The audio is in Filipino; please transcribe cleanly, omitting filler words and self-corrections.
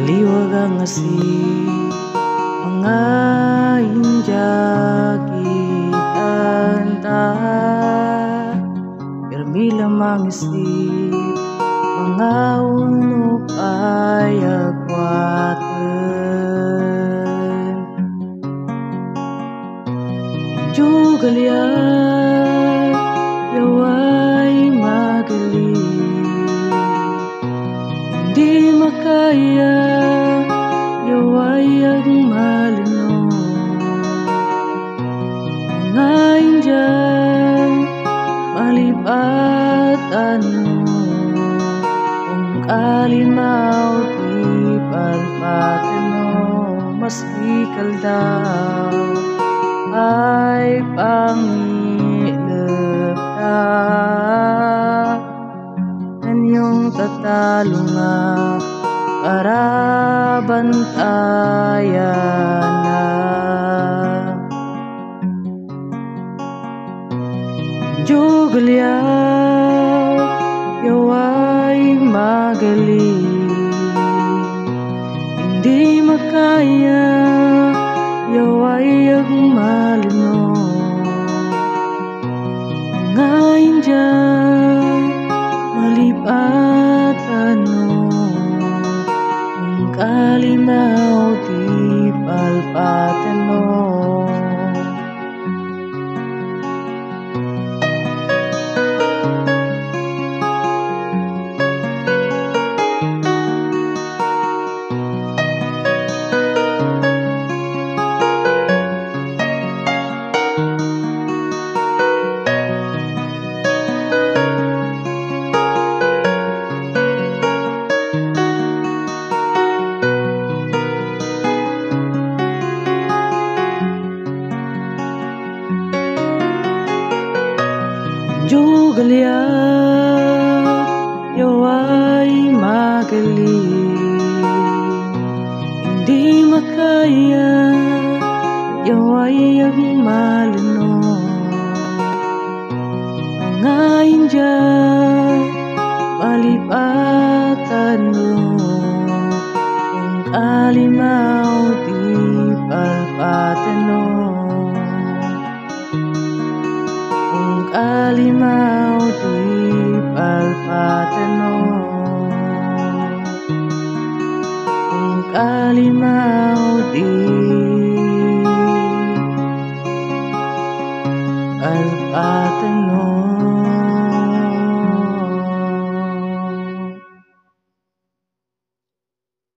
Kaliwag ang asip, mga injagitan ta, pirmi lamang isip, mga unok ay agwatan. Injugalyat, yaway magaling, hindi makaya, yaway agmalino. Mga Indian, malipatan mo, kung kalimaw di palpatan mo, maski kaldaw ay pangilap na. Nanyong tatalo nga para bantayan na. Jugalyat, yaway magaling, hindi makaya, yaway agmalino. Mga Indian, malipatan mo, kung kalimaw di palpatan mo. Jugalyat, yaway magaling, hindi makaya, yaway agmalino. Mga Indian, malipatan mo, kung kalimaw di palpatan mo. Kalimaw di palpatan mo, kung kalimaw di palpatan mo.